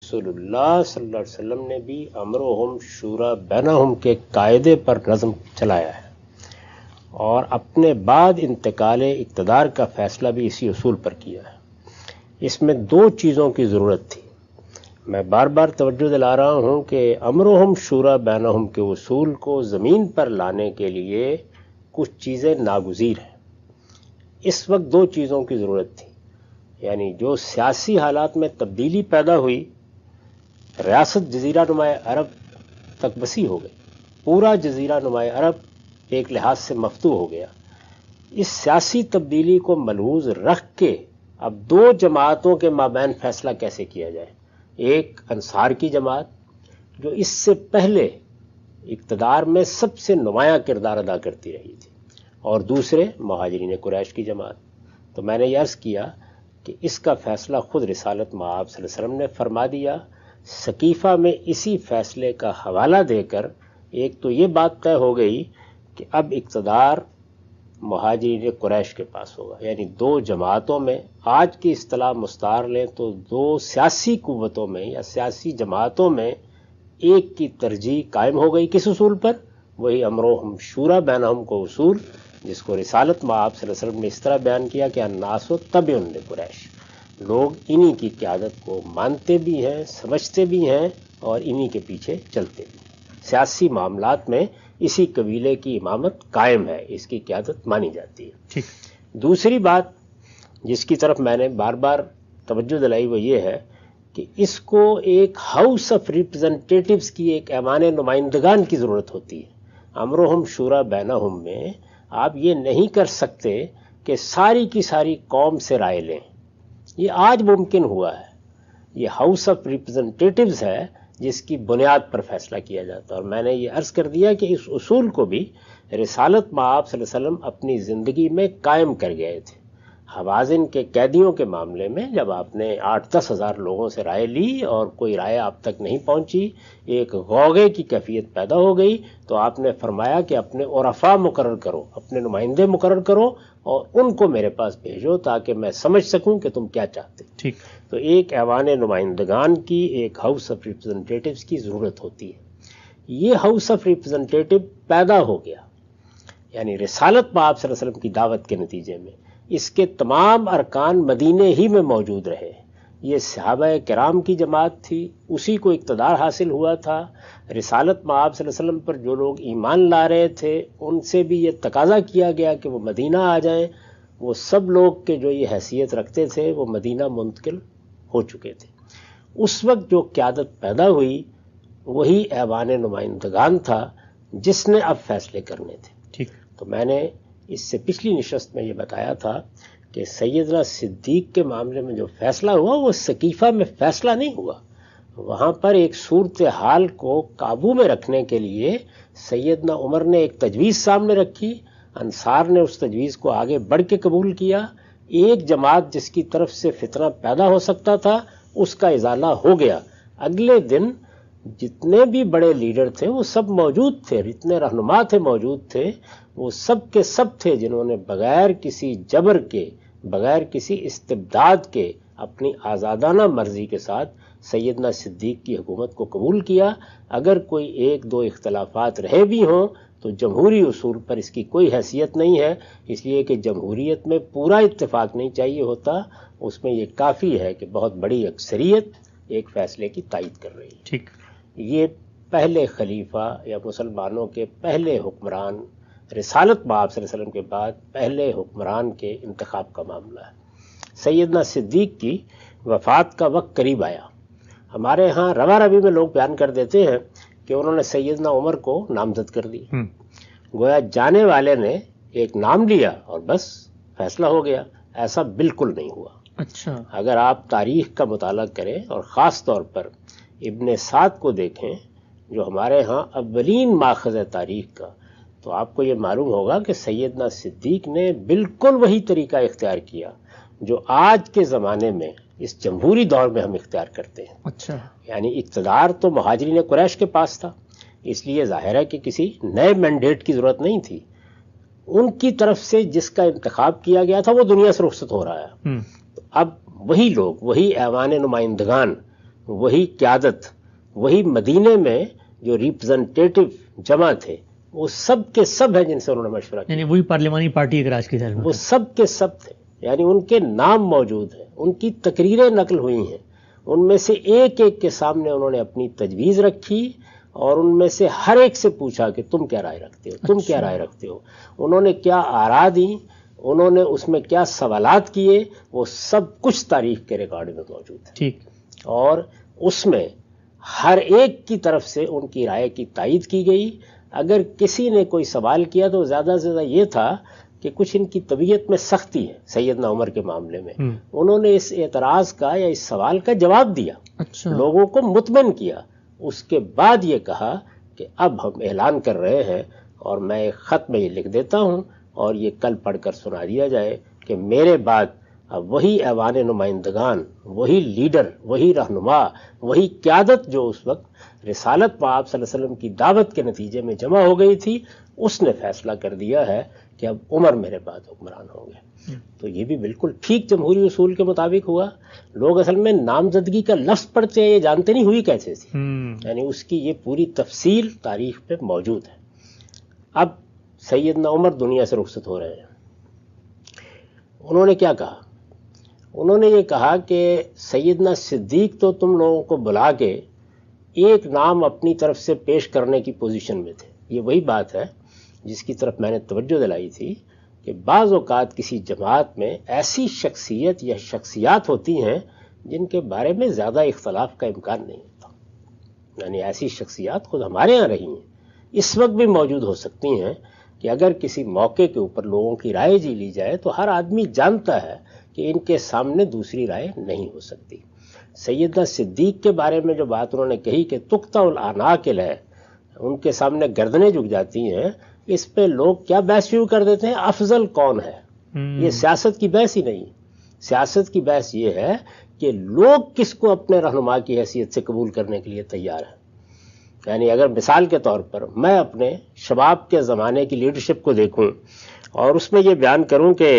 رسول اللہ صلی اللہ علیہ وسلم نے بھی امرہم شورا بینہم کے قاعدے پر نظم چلایا ہے، اور اپنے بعد انتقال اقتدار کا فیصلہ بھی اسی اصول پر کیا ہے۔ اس میں دو چیزوں کی ضرورت تھی۔ میں بار بار توجہ دلا رہا ہوں کہ امرہم شورا بینہم کے اصول کو زمین پر لانے کے لیے کچھ چیزیں ناگزیر ہیں۔ اس وقت دو چیزوں کی ضرورت تھی، یعنی جو سیاسی حالات میں تبدیلی پیدا ہوئی، ریاست جزیرہ نماء عرب تک وسیع ہو گئی، پورا جزیرہ نماء عرب ایک لحاظ سے مفتوح ہو گیا۔ اس سیاسی تبدیلی کو ملحوظ رکھ کے اب دو جماعتوں کے مابین فیصلہ کیسے کیا جائے، ایک انصار کی جماعت جو اس سے پہلے اقتدار میں سب سے نمایاں کردار ادا کرتی رہی تھی، اور دوسرے مہاجرین قریش کی جماعت۔ تو میں نے یہ عرض کیا کہ اس کا فیصلہ خود رسالت مآب صلی اللہ علیہ وسلم نے فرما دیا۔ سقیفہ میں اسی فیصلے کا حوالہ دے کر ایک تو یہ بات طے ہو گئی کہ اب اقتدار مہاجرین قریش کے پاس ہوگا، یعنی دو جماعتوں میں، آج کی اصطلاح مستعار لیں تو دو سیاسی قوتوں میں یا سیاسی جماعتوں میں ایک کی ترجیح قائم ہو گئی۔ کس اصول پر؟ وہی امرہم شورا بینہم کو اصول، جس کو رسالت مآب صلی اللہ علیہ وسلم نے اس طرح بیان کیا کہ الناس تبع لقریش، لوگ انہی کی قیادت کو مانتے بھی ہیں، سمجھتے بھی ہیں، اور انہی کے پیچھے چلتے بھی ہیں۔ سیاسی معاملات میں اسی قبیلے کی امامت قائم ہے، اس کی قیادت مانی جاتی ہے۔ ٹھیک۔ دوسری بات جس کی طرف میں نے بار بار توجہ دلائی وہ یہ ہے کہ اس کو ایک ہاؤس آف ریپرزنٹیٹیوز کی، ایک ایوان نمائندگان کی ضرورت ہوتی ہے۔ امرہم شورا بینہم میں آپ یہ نہیں کر سکتے کہ ساری کی ساری قوم سے رائے لیں، یہ آج ممکن ہوا ہے۔ یہ ہاؤس آف ریپرزنٹیٹیوز ہے جس کی بنیاد پر فیصلہ کیا جاتا ہے، اور میں نے یہ عرض کر دیا کہ اس اصول کو بھی رسالت مآب صلی اللہ علیہ وسلم اپنی زندگی میں قائم کر گئے تھے۔ حوازن کے قیدیوں کے معاملے میں جب آپ نے 8-10 ہزار لوگوں سے رائے لی اور کوئی رائے آپ تک نہیں پہنچی، ایک غوغے کی کیفیت پیدا ہو گئی، تو آپ نے فرمایا کہ اپنے عرفاء مقرر کرو، اپنے نمائندے مقرر کرو اور ان کو میرے پاس بھیجو تاکہ میں سمجھ سکوں کہ تم کیا چاہتے۔ ٹھیک۔ تو ایک ایوان نمائندگان کی، ایک ہاؤس آف ریپرزنٹیٹیوز کی ضرورت ہوتی ہے۔ یہ ہاؤس آف ریپرزنٹیٹیو پیدا ہو گیا، یعنی رسالت مآب صلی اللہ علیہ وسلم کی دعوت کے نتیجے میں۔ اس کے تمام ارکان مدینے ہی میں موجود رہے۔ یہ صحابہ کرام کی جماعت تھی، اسی کو اقتدار حاصل ہوا تھا۔ رسالت مآب صلی اللہ علیہ وسلم پر جو لوگ ایمان لا رہے تھے ان سے بھی یہ تقاضا کیا گیا کہ وہ مدینہ آ جائیں۔ وہ سب لوگ کے جو یہ حیثیت رکھتے تھے وہ مدینہ منتقل ہو چکے تھے۔ اس وقت جو قیادت پیدا ہوئی وہی ایوان نمائندگان تھا جس نے اب فیصلے کرنے تھے۔ ٹھیک۔ تو میں نے اس سے پچھلی نشست میں یہ بتایا تھا کہ سیدنا صدیق کے معاملے میں جو فیصلہ ہوا وہ سقیفہ میں فیصلہ نہیں ہوا، وہاں پر ایک صورتحال کو قابو میں رکھنے کے لیے سیدنا عمر نے ایک تجویز سامنے رکھی، انصار نے اس تجویز کو آگے بڑھ کے قبول کیا۔ ایک جماعت جس کی طرف سے فتنہ پیدا ہو سکتا تھا اس کا ازالہ ہو گیا۔ اگلے دن جتنے بھی بڑے لیڈر تھے وہ سب موجود تھے، جتنے رہنما تھے موجود تھے، وہ سب کے سب تھے جنہوں نے بغیر کسی جبر کے، بغیر کسی استبداد کے، اپنی آزادانہ مرضی کے ساتھ سیدنا صدیق کی حکومت کو قبول کیا۔ اگر کوئی ایک دو اختلافات رہے بھی ہوں تو جمہوری اصول پر اس کی کوئی حیثیت نہیں ہے، اس لیے کہ جمہوریت میں پورا اتفاق نہیں چاہیے ہوتا، اس میں یہ کافی ہے کہ بہت بڑی اکثریت ایک فیصلے کی تائید کر رہی ہے۔ ٹھیک۔ یہ پہلے خلیفہ یا مسلمانوں کے پہلے حکمران، رسالت مآب صلی اللہ علیہ وسلم کے بعد پہلے حکمران کے انتخاب کا معاملہ ہے۔ سیدنا صدیق کی وفات کا وقت قریب آیا۔ ہمارے ہاں رواں روی میں لوگ بیان کر دیتے ہیں کہ انہوں نے سیدنا عمر کو نامزد کر دی، گویا جانے والے نے ایک نام لیا اور بس فیصلہ ہو گیا۔ ایسا بالکل نہیں ہوا۔ اچھا۔ اگر آپ تاریخ کا مطالعہ کریں اور خاص طور پر ابن سعد کو دیکھیں جو ہمارے ہاں اولین ماخذ ہے تاریخ کا، تو آپ کو یہ معلوم ہوگا کہ سیدنا صدیق نے بالکل وہی طریقہ اختیار کیا جو آج کے زمانے میں اس جمہوری دور میں ہم اختیار کرتے ہیں۔ اچھا۔ یعنی اقتدار تو مہاجرین قریش کے پاس تھا، اس لیے ظاہر ہے کہ کسی نئے مینڈیٹ کی ضرورت نہیں تھی۔ ان کی طرف سے جس کا انتخاب کیا گیا تھا وہ دنیا سے رخصت ہو رہا ہے۔ تو اب وہی لوگ، وہی ایوان نمائندگان، وہی قیادت، وہی مدینے میں جو ریپرزنٹیٹو جمع تھے، وہ سب کے سب ہیں جن سے انہوں نے مشورہ کیا. یعنی وہی پارلیمانی پارٹی اگر آج کی طرح وہ سب کے سب تھے، یعنی ان کے نام موجود ہیں، ان کی تقریریں نقل ہوئی ہیں، ان میں سے ایک ایک کے سامنے انہوں نے اپنی تجویز رکھی اور ان میں سے ہر ایک سے پوچھا کہ تم کیا رائے رکھتے ہو، تم کیا رائے رکھتے ہو. انہوں نے کیا آراء دیں، انہوں نے اس میں کیا سوالات کیے، وہ سب کچھ تاریخ کے ریکارڈ میں موجود ہے. ٹھیک. اور اس میں ہر ایک کی طرف سے ان کی رائے کی تائید کی گئی. اگر کسی نے کوئی سوال کیا تو زیادہ سے زیادہ یہ تھا کہ کچھ ان کی طبیعت میں سختی ہے سیدنا عمر کے معاملے میں. انہوں نے اس اعتراض کا یا اس سوال کا جواب دیا، لوگوں کو مطمئن کیا. اس کے بعد یہ کہا کہ اب ہم اعلان کر رہے ہیں اور میں ایک خط میں یہ لکھ دیتا ہوں اور یہ کل پڑھ کر سنا دیا جائے کہ میرے بعد اب وہی ایوان نمائندگان، وہی لیڈر، وہی رہنما، وہی قیادت جو اس وقت رسالت پاک صلی اللہ علیہ وسلم کی دعوت کے نتیجے میں جمع ہو گئی تھی، اس نے فیصلہ کر دیا ہے کہ اب عمر میرے بعد حکمران ہوں گے. تو یہ بھی بالکل ٹھیک جمہوری اصول کے مطابق ہوا. لوگ اصل میں نامزدگی کا لفظ پڑھتے ہیں، یہ جانتے نہیں ہوئی کیسے تھی. یعنی اس کی یہ پوری تفصیل تاریخ پہ موجود ہے. اب سیدنا عمر دنیا سے رخصت ہو رہے ہیں. انہوں نے کیا کہا؟ انہوں نے یہ کہا کہ سیدنا صدیق تو تم لوگوں کو بلا کے ایک نام اپنی طرف سے پیش کرنے کی پوزیشن میں تھے. یہ وہی بات ہے جس کی طرف میں نے توجہ دلائی تھی کہ بعض اوقات کسی جماعت میں ایسی شخصیت یا شخصیات ہوتی ہیں جن کے بارے میں زیادہ اختلاف کا امکان نہیں ہوتا. یعنی ایسی شخصیات خود ہمارے ہاں رہی ہیں، اس وقت بھی موجود ہو سکتی ہیں کہ اگر کسی موقع کے اوپر لوگوں کی رائے جی لی جائے تو ہر آدمی جانتا ہے کہ ان کے سامنے دوسری رائے نہیں ہو سکتی. سیدنا صدیق کے بارے میں جو بات انہوں نے کہی کہ تقطع الاعناق ہے، ان کے سامنے گردنیں جھک جاتی ہیں، اس پہ لوگ کیا بحث شروع کر دیتے ہیں؟ افضل کون ہے. یہ سیاست کی بحث ہی نہیں. سیاست کی بحث یہ ہے کہ لوگ کس کو اپنے رہنما کی حیثیت سے قبول کرنے کے لیے تیار ہیں. یعنی اگر مثال کے طور پر میں اپنے شباب کے زمانے کی لیڈرشپ کو دیکھوں اور اس میں یہ بیان کروں کہ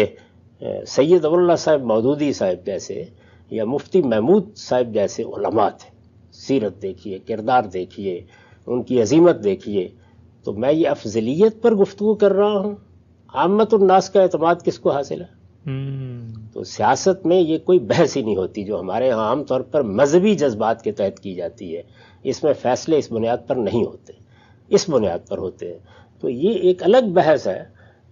سید اللہ صاحب مودودی صاحب جیسے یا مفتی محمود صاحب جیسے علماء تھے، سیرت دیکھیے، کردار دیکھیے، ان کی عظیمت دیکھیے، تو میں یہ افضلیت پر گفتگو کر رہا ہوں. عامت الناس کا اعتماد کس کو حاصل ہے؟ تو سیاست میں یہ کوئی بحث ہی نہیں ہوتی جو ہمارے ہاں عام طور پر مذہبی جذبات کے تحت کی جاتی ہے. اس میں فیصلے اس بنیاد پر نہیں ہوتے، اس بنیاد پر ہوتے ہیں. تو یہ ایک الگ بحث ہے.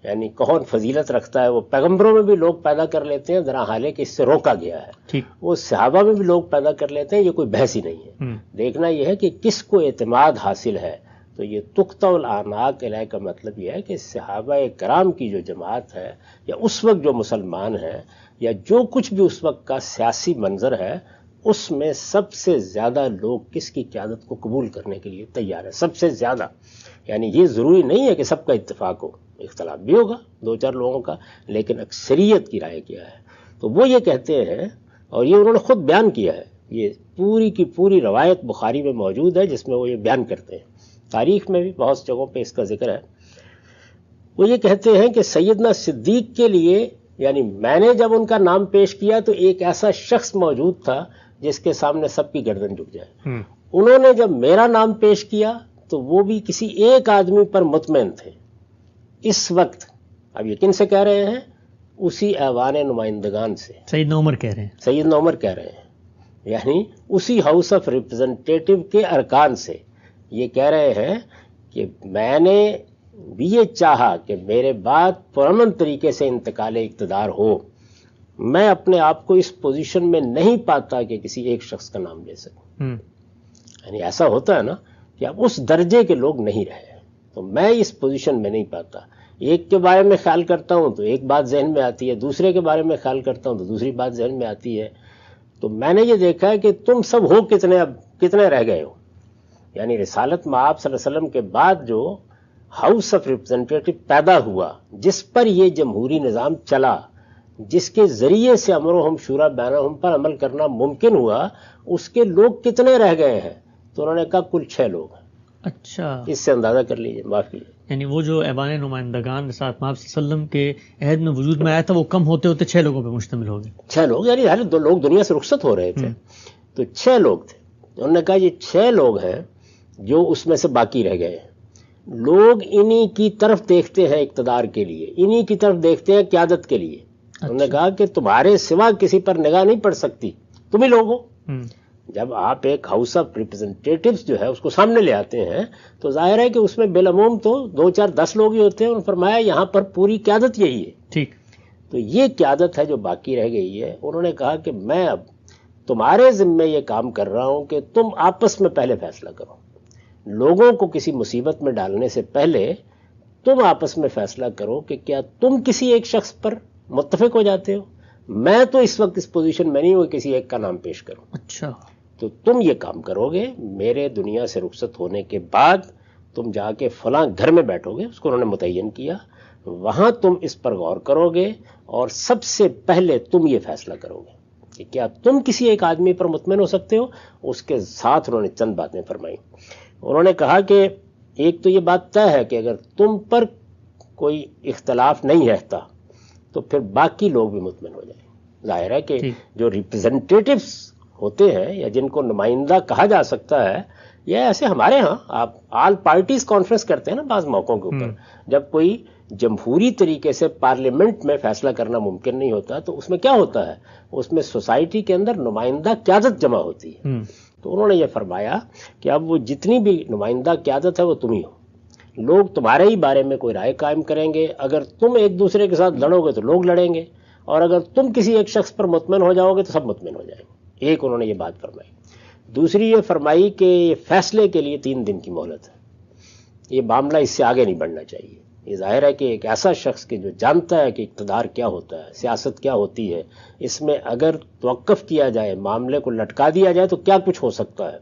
یعنی کون فضیلت رکھتا ہے، وہ پیغمبروں میں بھی لوگ پیدا کر لیتے ہیں، درا حال ہے کہ اس سے روکا گیا ہے. وہ صحابہ میں بھی لوگ پیدا کر لیتے ہیں، یہ کوئی بحث ہی نہیں ہے. دیکھنا یہ ہے کہ کس کو اعتماد حاصل ہے. تو یہ تقطع الاعناق علیہ کا مطلب یہ ہے کہ صحابہ کرام کی جو جماعت ہے یا اس وقت جو مسلمان ہیں یا جو کچھ بھی اس وقت کا سیاسی منظر ہے، اس میں سب سے زیادہ لوگ کس کی قیادت کو قبول کرنے کے لیے تیار ہے، سب سے زیادہ. یعنی یہ ضروری نہیں ہے کہ سب کا اتفاق ہو، اختلاف بھی ہوگا دو چار لوگوں کا، لیکن اکثریت کی رائے کیا ہے. تو وہ یہ کہتے ہیں، اور یہ انہوں نے خود بیان کیا ہے، یہ پوری کی پوری روایت بخاری میں موجود ہے جس میں وہ یہ بیان کرتے ہیں. تاریخ میں بھی بہت جگہوں پہ اس کا ذکر ہے. وہ یہ کہتے ہیں کہ سیدنا صدیق کے لیے، یعنی میں نے جب ان کا نام پیش کیا تو ایک ایسا شخص موجود تھا جس کے سامنے سب کی گردن جھک جائے. انہوں نے جب میرا نام پیش کیا تو وہ بھی کسی ایک آدمی پر مطمئن تھے. اس وقت اب یہ کن سے کہہ رہے ہیں؟ اسی ایوان نمائندگان سے. سیدنا عمر کہہ رہے ہیں. یعنی اسی ہاؤس آف ریپرزنٹیٹو کے ارکان سے یہ کہہ رہے ہیں کہ میں نے بھی یہ چاہا کہ میرے بعد پرامن طریقے سے انتقال اقتدار ہو. میں اپنے آپ کو اس پوزیشن میں نہیں پاتا کہ کسی ایک شخص کا نام لے سکوں. یعنی ایسا ہوتا ہے نا کہ اب اس درجے کے لوگ نہیں رہے، تو میں اس پوزیشن میں نہیں پاتا. ایک کے بارے میں خیال کرتا ہوں تو ایک بات ذہن میں آتی ہے، دوسرے کے بارے میں خیال کرتا ہوں تو دوسری بات ذہن میں آتی ہے. تو میں نے یہ دیکھا ہے کہ تم سب ہو کتنے، اب کتنے رہ گئے ہو. یعنی رسالت مآب صلی اللہ علیہ وسلم کے بعد جو ہاؤس آف ریپرزنٹیٹو پیدا ہوا، جس پر یہ جمہوری نظام چلا، جس کے ذریعے سے امرهم شورى بینہم پر عمل کرنا ممکن ہوا، اس کے لوگ کتنے رہ گئے ہیں؟ تو انہوں نے کہا کل 6 لوگ ہیں. اچھا، اس سے اندازہ کر لیجئے. معاف کیجیے، یعنی وہ جو ایوان نمائندگان رسالت مآب صلی اللہ علیہ وسلم کے عہد میں وجود میں آیا تھا وہ کم ہوتے ہوتے 6 لوگوں پہ مشتمل ہو گئے. 6 لوگ، یعنی 2 لوگ دنیا سے رخصت ہو رہے تھے تو 6 لوگ تھے. انہوں نے کہا یہ 6 لوگ ہیں جو اس میں سے باقی رہ گئے ہیں، لوگ انہی کی طرف دیکھتے ہیں اقتدار کے لیے، انہی کی طرف دیکھتے ہیں قیادت کے لیے۔ انہوں نے کہا کہ تمہارے سوا کسی پر نگاہ نہیں پڑ سکتی، تم ہی لوگ ہو۔ جب آپ ایک ہاؤس آف ریپرزنٹیٹیوز جو ہے اس کو سامنے لے آتے ہیں تو ظاہر ہے کہ اس میں بالعموم تو 2 4 10 لوگ ہی ہوتے ہیں۔ انہوں نے فرمایا یہاں پر پوری قیادت یہی ہے۔ ٹھیک، تو یہ قیادت ہے جو باقی رہ گئی ہے۔ انہوں نے کہا کہ میں اب تمہارے ذمے یہ کام کر رہا ہوں کہ تم آپس میں پہلے فیصلہ کرو، لوگوں کو کسی مصیبت میں ڈالنے سے پہلے تم آپس میں فیصلہ کرو کہ کیا تم کسی ایک شخص پر متفق ہو جاتے ہو۔ میں تو اس وقت اس پوزیشن میں نہیں ہوں کسی ایک کا نام پیش کروں۔ اچھا، تو تم یہ کام کرو گے، میرے دنیا سے رخصت ہونے کے بعد تم جا کے فلاں گھر میں بیٹھو گے، اس کو انہوں نے متعین کیا، وہاں تم اس پر غور کرو گے اور سب سے پہلے تم یہ فیصلہ کرو گے کہ کیا تم کسی ایک آدمی پر مطمئن ہو سکتے ہو۔ اس کے ساتھ انہوں نے چند باتیں فرمائی۔ انہوں نے کہا کہ ایک تو یہ بات طے ہے کہ اگر تم پر کوئی اختلاف نہیں رہتا تو پھر باقی لوگ بھی مطمئن ہو جائیں۔ ظاہر ہے کہ جو ریپرزنٹیٹیوز ہوتے ہیں یا جن کو نمائندہ کہا جا سکتا ہے، یہ ایسے ہمارے ہاں آپ آل پارٹیز کانفرنس کرتے ہیں نا بعض موقعوں کے اوپر، جب کوئی جمہوری طریقے سے پارلیمنٹ میں فیصلہ کرنا ممکن نہیں ہوتا تو اس میں کیا ہوتا ہے، اس میں سوسائٹی کے اندر نمائندہ قیادت جمع ہوتی ہے۔ تو انہوں نے یہ فرمایا کہ اب وہ جتنی بھی نمائندہ قیادت ہے وہ تم ہی ہو، لوگ تمہارے ہی بارے میں کوئی رائے قائم کریں گے، اگر تم ایک دوسرے کے ساتھ لڑو گے تو لوگ لڑیں گے، اور اگر تم کسی ایک شخص پر مطمئن ہو جاؤ گے تو سب مطمئن ہو جائیں گے۔ ایک انہوں نے یہ بات فرمائی۔ دوسری یہ فرمائی کہ یہ فیصلے کے لیے 3 دن کی مہلت ہے، یہ معاملہ اس سے آگے نہیں بڑھنا چاہیے۔ یہ ظاہر ہے کہ ایک ایسا شخص کہ جو جانتا ہے کہ اقتدار کیا ہوتا ہے، سیاست کیا ہوتی ہے، اس میں اگر توقف کیا جائے، معاملے کو لٹکا دیا جائے تو کیا کچھ ہو سکتا ہے۔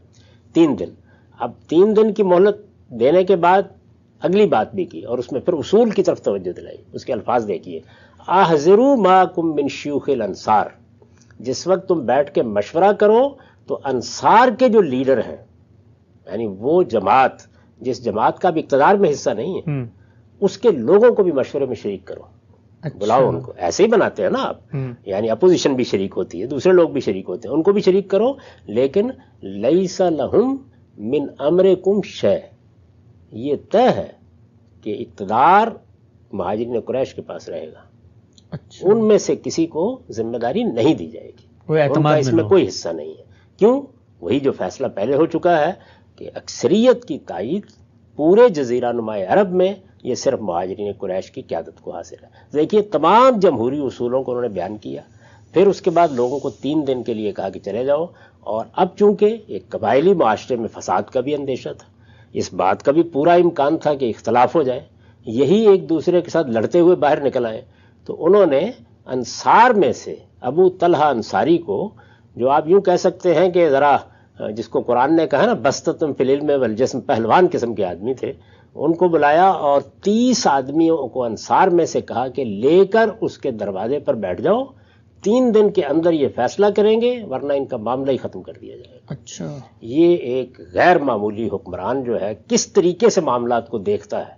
3 دن، اب 3 دن کی مہلت دینے کے بعد اگلی بات بھی کی اور اس میں پھر اصول کی طرف توجہ دلائی۔ اس کے الفاظ دیکھیے، احذروا ماکم من شیوخ الانصار، جس وقت تم بیٹھ کے مشورہ کرو تو انصار کے جو لیڈر ہیں، یعنی وہ جماعت جس جماعت کا بھی اقتدار میں حصہ نہیں ہے، اس کے لوگوں کو بھی مشورے میں شریک کرو۔ بلاؤ ان کو، ایسے ہی بناتے ہیں نا آپ، یعنی اپوزیشن بھی شریک ہوتی ہے، دوسرے لوگ بھی شریک ہوتے ہیں، ان کو بھی شریک کرو، لیکن لیس لہم من امرکم شیء، یہ طے ہے کہ اقتدار مہاجرین قریش کے پاس رہے گا، ان میں سے کسی کو ذمہ داری نہیں دی جائے گی، ان کا اس میں کوئی حصہ نہیں ہے۔ کیوں؟ وہی جو فیصلہ پہلے ہو چکا ہے کہ اکثریت کی تائید پورے جزیرہ نما عرب میں یہ صرف مہاجرین قریش کی قیادت کو حاصل ہے۔ دیکھیے تمام جمہوری اصولوں کو انہوں نے بیان کیا، پھر اس کے بعد لوگوں کو 3 دن کے لیے کہا کہ چلے جاؤ، اور اب چونکہ ایک قبائلی معاشرے میں فساد کا بھی اندیشہ تھا، اس بات کا بھی پورا امکان تھا کہ اختلاف ہو جائے، یہی ایک دوسرے کے ساتھ لڑتے ہوئے باہر نکل آئے، تو انہوں نے انصار میں سے ابو طلحہ انصاری کو، جو آپ یوں کہہ سکتے ہیں کہ ذرا جس کو قرآن نے کہا نا بستۃ فی العلم والجسم، پہلوان قسم کے آدمی تھے، ان کو بلایا اور 30 آدمیوں کو انصار میں سے کہا کہ لے کر اس کے دروازے پر بیٹھ جاؤ، 3 دن کے اندر یہ فیصلہ کریں گے ورنہ ان کا معاملہ ہی ختم کر دیا جائے گا۔ اچھا، یہ ایک غیر معمولی حکمران جو ہے کس طریقے سے معاملات کو دیکھتا ہے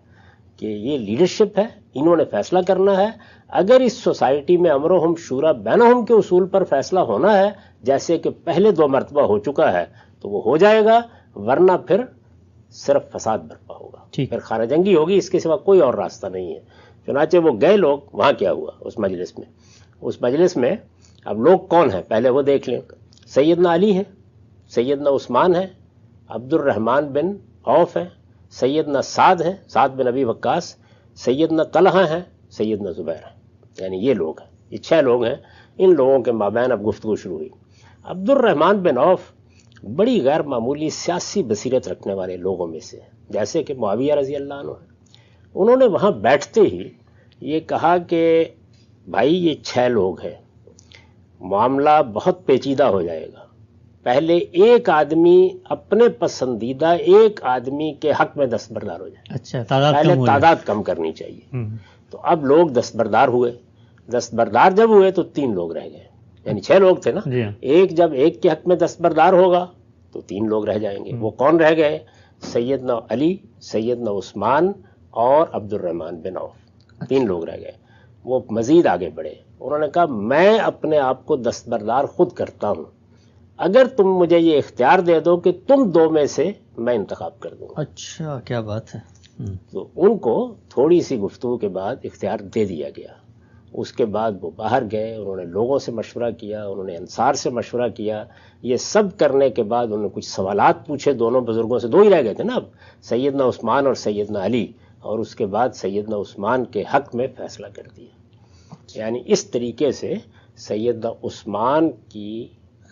کہ یہ لیڈرشپ ہے، انہوں نے فیصلہ کرنا ہے۔ اگر اس سوسائٹی میں امرہم شورا بینہم کے اصول پر فیصلہ ہونا ہے، جیسے کہ پہلے 2 مرتبہ ہو چکا ہے، تو وہ ہو جائے گا، ورنہ پھر صرف فساد برپا ہوگا، پھر خانہ جنگی ہوگی، اس کے سوا کوئی اور راستہ نہیں ہے۔ چنانچہ وہ گئے لوگ، وہاں کیا ہوا اس مجلس میں اب لوگ کون ہیں پہلے وہ دیکھ لیں۔ سیدنا علی ہیں، سیدنا عثمان ہیں، عبد الرحمن بن عوف ہیں، سیدنا سعد ہیں، سعد بن ابی وقاص، سیدنا طلحہ ہیں، سیدنا زبیر ہیں، یعنی یہ لوگ ہیں، یہ 6 لوگ ہیں۔ ان لوگوں کے مابین اب گفتگو شروع ہوئی۔ عبد الرحمن بن عوف بڑی غیر معمولی سیاسی بصیرت رکھنے والے لوگوں میں سے ہیں، جیسے کہ معاویہ رضی اللہ عنہ ہیں۔ انہوں نے وہاں بیٹھتے ہی یہ کہا کہ بھائی یہ 6 لوگ ہیں، معاملہ بہت پیچیدہ ہو جائے گا، پہلے ایک آدمی اپنے پسندیدہ ایک آدمی کے حق میں دستبردار ہو جائے۔ اچھا، پہلے تعداد کم کرنی چاہیے۔ تو اب لوگ دستبردار ہوئے، دستبردار جب ہوئے تو 3 لوگ رہ گئے، یعنی 6 لوگ تھے نا، ایک جب ایک کے حق میں دستبردار ہوگا تو 3 لوگ رہ جائیں گے۔ وہ کون رہ گئے؟ سیدنا علی، سیدنا عثمان اور عبد الرحمن بن عوف، 3 لوگ رہ گئے۔ وہ مزید آگے بڑھے، انہوں نے کہا میں اپنے آپ کو دستبردار خود کرتا ہوں، اگر تم مجھے یہ اختیار دے دو کہ تم دو میں سے میں انتخاب کر دوں گا. اچھا، کیا بات ہے. تو ان کو تھوڑی سی گفتگو کے بعد اختیار دے دیا گیا. اس کے بعد وہ باہر گئے، انہوں نے لوگوں سے مشورہ کیا، انہوں نے انصار سے مشورہ کیا. یہ سب کرنے کے بعد انہوں نے کچھ سوالات پوچھے دونوں بزرگوں سے. دو ہی رہ گئے تھے نا اب، سیدنا عثمان اور سیدنا علی، اور اس کے بعد سیدنا عثمان کے حق میں فیصلہ کر دیا. یعنی اس طریقے سے سیدنا عثمان کی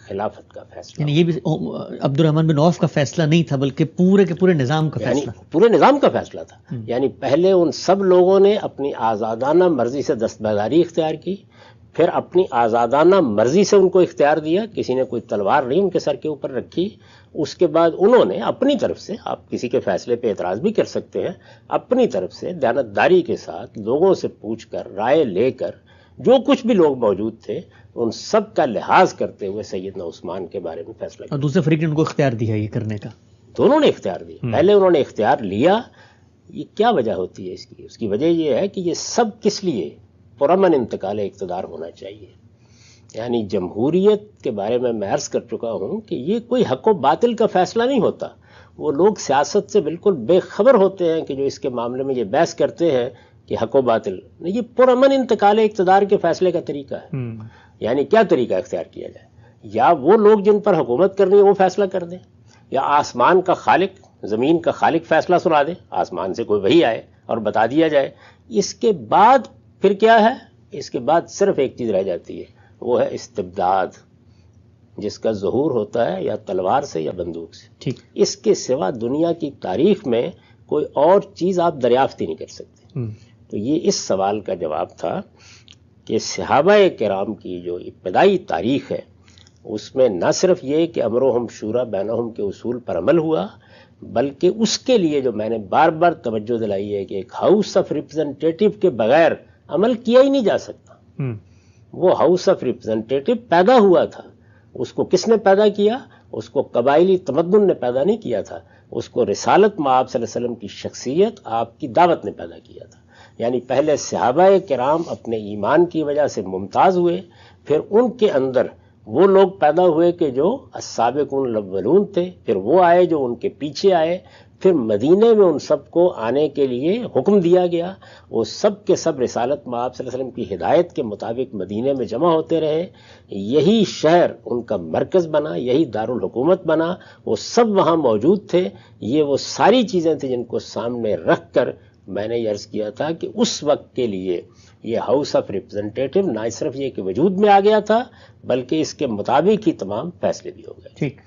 خلافت کا فیصلہ، یعنی یہ بھی عبد الرحمن بن عوف کا فیصلہ نہیں تھا بلکہ پورے کے پورے نظام کا یعنی فیصلہ، پورے نظام کا فیصلہ تھا. یعنی پہلے ان سب لوگوں نے اپنی آزادانہ مرضی سے دستبرداری اختیار کی، پھر اپنی آزادانہ مرضی سے ان کو اختیار دیا، کسی نے کوئی تلوار نہیں ان کے سر کے اوپر رکھی. اس کے بعد انہوں نے اپنی طرف سے، آپ کسی کے فیصلے پہ اعتراض بھی کر سکتے ہیں، اپنی طرف سے دیانتداری کے ساتھ لوگوں سے پوچھ کر، رائے لے کر، جو کچھ بھی لوگ موجود تھے ان سب کا لحاظ کرتے ہوئے سیدنا عثمان کے بارے میں فیصلہ کیا. اور دوسرے فریق نے ان کو اختیار دیا یہ کرنے کا. دونوں نے اختیار دیا. پہلے انہوں نے اختیار لیا. یہ کیا وجہ ہوتی ہے اس کی؟ اس کی وجہ یہ ہے کہ یہ سب کس لیے پرامن انتقال اقتدار ہونا چاہیے. یعنی جمہوریت کے بارے میں عرض کر چکا ہوں کہ یہ کوئی حق و باطل کا فیصلہ نہیں ہوتا. وہ لوگ سیاست سے بالکل بے خبر ہوتے ہیں کہ جو اس کے معاملے میں یہ بحث کرتے ہیں کہ حق و باطل، یہ پرامن انتقال اقتدار کے فیصلے کا طریقہ ہے. یعنی کیا طریقہ اختیار کیا جائے؟ یا وہ لوگ جن پر حکومت کرنی ہے وہ فیصلہ کر دیں، یا آسمان کا خالق، زمین کا خالق فیصلہ سنا دے، آسمان سے کوئی وحی آئے اور بتا دیا جائے. اس کے بعد پھر کیا ہے؟ اس کے بعد صرف ایک چیز رہ جاتی ہے، وہ ہے استبداد، جس کا ظہور ہوتا ہے یا تلوار سے یا بندوق سے. ٹھیک. اس کے سوا دنیا کی تاریخ میں کوئی اور چیز آپ دریافت ہی نہیں کر سکتے. تو یہ اس سوال کا جواب تھا کہ صحابہ کرام کی جو ابتدائی تاریخ ہے اس میں نہ صرف یہ کہ امرہم شورا بینہم کے اصول پر عمل ہوا، بلکہ اس کے لیے جو میں نے بار بار توجہ دلائی ہے کہ ایک ہاؤس آف ریپرزنٹیٹو کے بغیر عمل کیا ہی نہیں جا سکتا. وہ ہاؤس آف ریپرزنٹیٹو پیدا ہوا تھا، اس کو کس نے پیدا کیا؟ اس کو قبائلی تمدن نے پیدا نہیں کیا تھا، اس کو رسالت مآب صلی اللہ علیہ وسلم کی شخصیت، آپ کی دعوت نے پیدا کیا تھا. یعنی پہلے صحابہ کرام اپنے ایمان کی وجہ سے ممتاز ہوئے، پھر ان کے اندر وہ لوگ پیدا ہوئے کہ جو السابقون الاولون تھے، پھر وہ آئے جو ان کے پیچھے آئے، پھر مدینے میں ان سب کو آنے کے لیے حکم دیا گیا. وہ سب کے سب رسالت مآب صلی اللہ علیہ وسلم کی ہدایت کے مطابق مدینے میں جمع ہوتے رہے. یہی شہر ان کا مرکز بنا، یہی دارالحکومت بنا، وہ سب وہاں موجود تھے. یہ وہ ساری چیزیں تھیں جن کو سامنے رکھ کر میں نے یہ عرض کیا تھا کہ اس وقت کے لیے یہ ہاؤس آف ریپرزنٹیٹو نہ صرف یہ کہ وجود میں آ گیا تھا، بلکہ اس کے مطابق ہی تمام فیصلے بھی ہو گئے. ٹھیک.